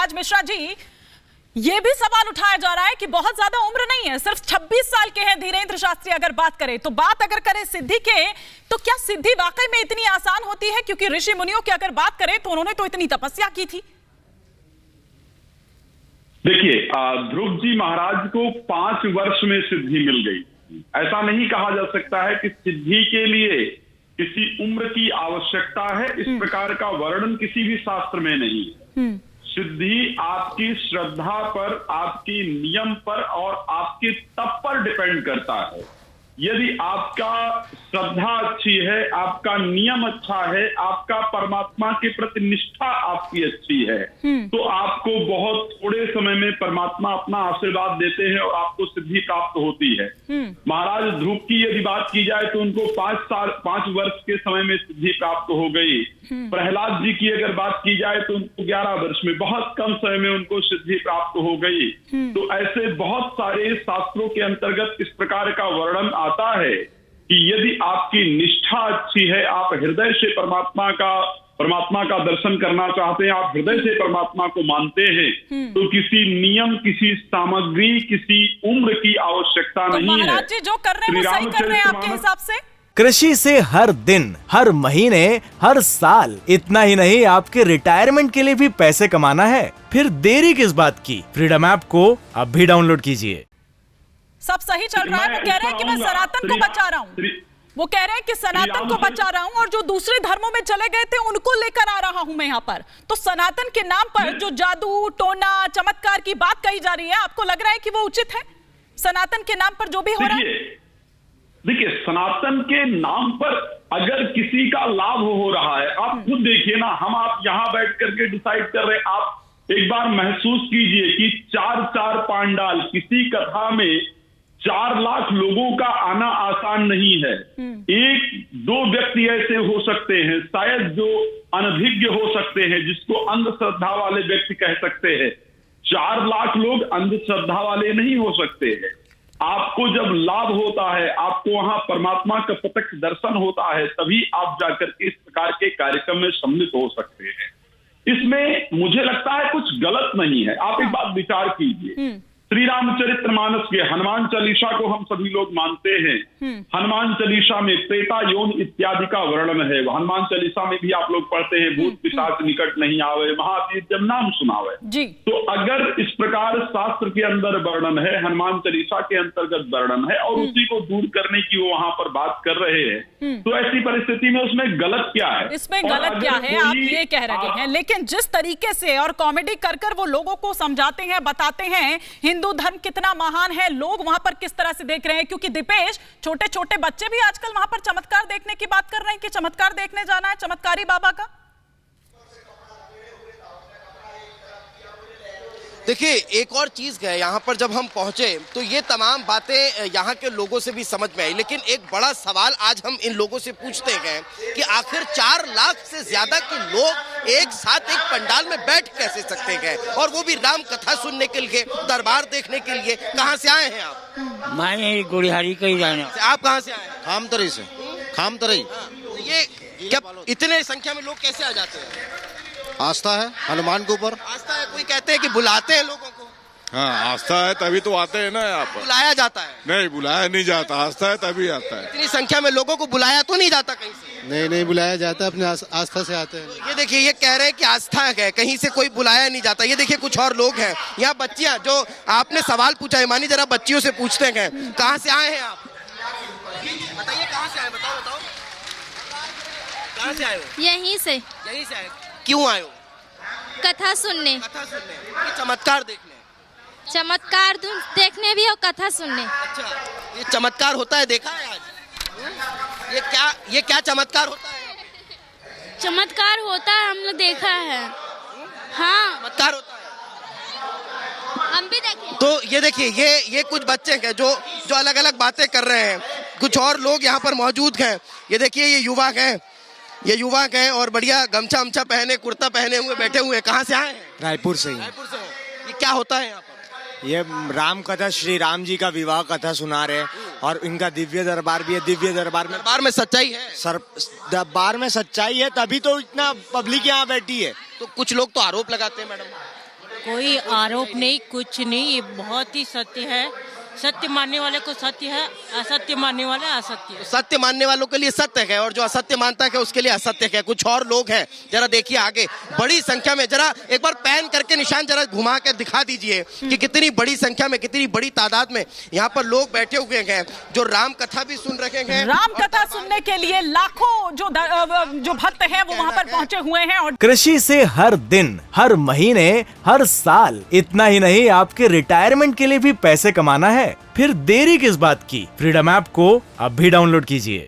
महाराज मिश्रा जी, ये भी सवाल उठाया जा रहा है कि बहुत ज्यादा उम्र नहीं है, सिर्फ 26 साल के हैं धीरेन्द्र शास्त्री। अगर बात करें सिद्धि के, तो क्या सिद्धि वाकई में इतनी आसान होती है? क्योंकि ऋषि मुनियों की अगर बात करें तो उन्होंने तो इतनी तपस्या की थी। देखिए, ध्रुव जी महाराज को 5 वर्ष में सिद्धि मिल गई। ऐसा नहीं कहा जा सकता है कि सिद्धि के लिए किसी उम्र की आवश्यकता है। इस प्रकार का वर्णन किसी भी शास्त्र में नहीं है। सिद्धि आपकी श्रद्धा पर, आपकी नियम पर और आपके तप पर डिपेंड करता है। यदि आपका श्रद्धा अच्छी है, आपका नियम अच्छा है, आपका परमात्मा के प्रति निष्ठा आपकी अच्छी है, तो आपको बहुत थोड़े समय में परमात्मा अपना आशीर्वाद देते हैं और आपको सिद्धि प्राप्त होती है। महाराज ध्रुव की यदि बात की जाए तो उनको 5 वर्ष के समय में सिद्धि प्राप्त हो गई। प्रहलाद जी की अगर बात की जाए तो उनको 11 वर्ष में, बहुत कम समय में उनको सिद्धि प्राप्त हो गई। तो ऐसे बहुत सारे शास्त्रों के अंतर्गत इस प्रकार का वर्णन आता है कि यदि आपकी निष्ठा अच्छी है, आप हृदय से परमात्मा का दर्शन करना चाहते हैं, आप हृदय से परमात्मा को मानते हैं, तो किसी नियम, किसी सामग्री, किसी उम्र की आवश्यकता नहीं है। महाराज जी जो कर रहे हैं वो सही कर रहे हैं आपके हिसाब से? कृषि से हर दिन, हर महीने, हर साल, इतना ही नहीं आपके रिटायरमेंट के लिए भी पैसे कमाना है। फिर देरी किस बात की? फ्रीडम ऐप को अब भी डाउनलोड कीजिए। सब सही चल रहा है। वो कह रहे हैं कि मैं सनातन को बचा रहा हूँ, वो कह रहे हैं कि सनातन को बचा रहा हूँ और जो दूसरे धर्मों में चले गए थे उनको लेकर आ रहा हूं मैं यहाँ पर। तो सनातन के नाम पर जो जादू, टोना, चमत्कार की बात कही जा रही है, आपको लग रहा है कि वो उचित है? सनातन के नाम पर जो भी हो रहा है, देखिए, सनातन के नाम पर अगर किसी का लाभ हो रहा है, आप खुद देखिए ना, हम आप यहाँ बैठ करके डिसाइड कर रहे हैं। आप एक बार महसूस कीजिए कि 4 पांडाल, किसी कथा में 4 लाख लोगों का आना आसान नहीं है। 1-2 व्यक्ति ऐसे हो सकते हैं शायद जो अनभिज्ञ हो सकते हैं, जिसको अंधश्रद्धा वाले व्यक्ति कह सकते हैं। 4 लाख लोग अंधश्रद्धा वाले नहीं हो सकते हैं। आपको जब लाभ होता है, आपको वहां परमात्मा का प्रत्यक्ष दर्शन होता है, तभी आप जाकर के इस प्रकार के कार्यक्रम में सम्मिलित हो सकते हैं। इसमें मुझे लगता है कुछ गलत नहीं है। आप एक बात विचार कीजिए, श्री रामचरितमानस के हनुमान चालीसा को हम सभी लोग मानते हैं। हनुमान चालीसा में त्रेता यौन इत्यादि का वर्णन है। हनुमान चालीसा में भी आप लोग पढ़ते हैं, भूत पिशाच निकट नहीं आवे, महावीर जब नाम सुनावे जी। तो अगर इस प्रकार शास्त्र के अंदर वर्णन है, हनुमान चालीसा के अंतर्गत वर्णन है और उसी को दूर करने की वो वहां पर बात कर रहे हैं, तो ऐसी परिस्थिति में उसमें गलत क्या है? इसमें गलत क्या है आप ये कह रहे हैं, लेकिन जिस तरीके से और कॉमेडी कर वो लोगों को समझाते हैं, बताते हैं हिंदू धर्म कितना महान है, लोग वहां पर किस तरह से देख रहे हैं। क्योंकि दीपेश, छोटे छोटे बच्चे भी आजकल वहां पर चमत्कार देखने की बात कर रहे हैं कि चमत्कार देखने जाना है चमत्कारी बाबा का। देखिए, एक और चीज है, यहाँ पर जब हम पहुंचे तो ये तमाम बातें यहाँ के लोगों से भी समझ में आई, लेकिन एक बड़ा सवाल आज हम इन लोगों से पूछते गए कि आखिर 4 लाख से ज्यादा के लोग एक साथ एक पंडाल में बैठ कैसे सकते गए, और वो भी राम कथा सुनने के लिए, दरबार देखने के लिए। कहाँ से आए हैं आप? मैं गुड़ियारी का ही जाने। आप कहाँ से आए हैं? खामतरई से। खामतरई। ये क्या इतने संख्या में लोग कैसे आ जाते हैं? आस्था है हनुमान के ऊपर। आस्था है, कोई कहते हैं कि बुलाते हैं लोगों को। हाँ, आस्था है तभी तो आते हैं ना यहाँ पर। बुलाया जाता है? नहीं, बुलाया नहीं जाता, आस्था है तभी आता है। इतनी संख्या में लोगों को बुलाया तो नहीं जाता कहीं से? नहीं बुलाया जाता, अपने आस्था से आते हैं। ये देखिए, ये कह रहे हैं कि आस्था है, कहीं से कोई बुलाया नहीं जाता। ये देखिए, कुछ और लोग हैं यहाँ, बच्चियां, जो आपने सवाल पूछा है, मानी जरा बच्चियों से पूछते हैं कहाँ से आए हैं आप? बताइए कहाँ से आए, बताओ। कहाँ से आए हो? यहीं से आए। क्यों आए हो? कथा सुनने। ये चमत्कार देखने? चमत्कार देखने भी और कथा सुनने। अच्छा, ये चमत्कार होता है, देखा है आज? ये क्या चमत्कार होता है? चमत्कार होता है, हम लोग देखा है। हाँ, चमत्कार होता है, हम भी देखे। तो ये देखिए, ये कुछ बच्चे हैं जो अलग अलग बातें कर रहे हैं। कुछ और लोग यहाँ पर मौजूद हैं। ये देखिए, ये युवक हैं और बढ़िया गमछा अमछा पहने, कुर्ता पहने हुए बैठे हुए। कहाँ से आए हैं? रायपुर से ही। रायपुर से। ये क्या होता है यहाँ पर? ये राम कथा, श्री राम जी का विवाह कथा सुना रहे हैं और इनका दिव्य दरबार भी है। दिव्य दरबार में सच्चाई है? दरबार में सच्चाई है, तभी तो इतना पब्लिक यहाँ बैठी है। तो कुछ लोग तो आरोप लगाते हैं मैडम कोई आरोप नहीं, कुछ नहीं, ये बहुत ही सत्य है। सत्य मानने वाले को सत्य है, असत्य मानने वाले असत्य है। सत्य मानने वालों के लिए सत्य है और जो असत्य मानता है उसके लिए असत्य है। कुछ और लोग हैं, जरा देखिए आगे बड़ी संख्या में, जरा एक बार पैन करके निशान जरा घुमा के दिखा दीजिए कि कितनी बड़ी संख्या में, कितनी बड़ी तादाद में यहाँ पर लोग बैठे हुए हैं जो राम कथा भी सुन रहे हैं। राम कथा सुनने के लिए लाखों जो भक्त हैं वो वहाँ पर पहुंचे हुए हैं। और कृषि से हर दिन, हर महीने, हर साल, इतना ही नहीं आपके रिटायरमेंट के लिए भी पैसे कमाना है। फिर देरी किस बात की? फ्रीडम ऐप को अब भी डाउनलोड कीजिए।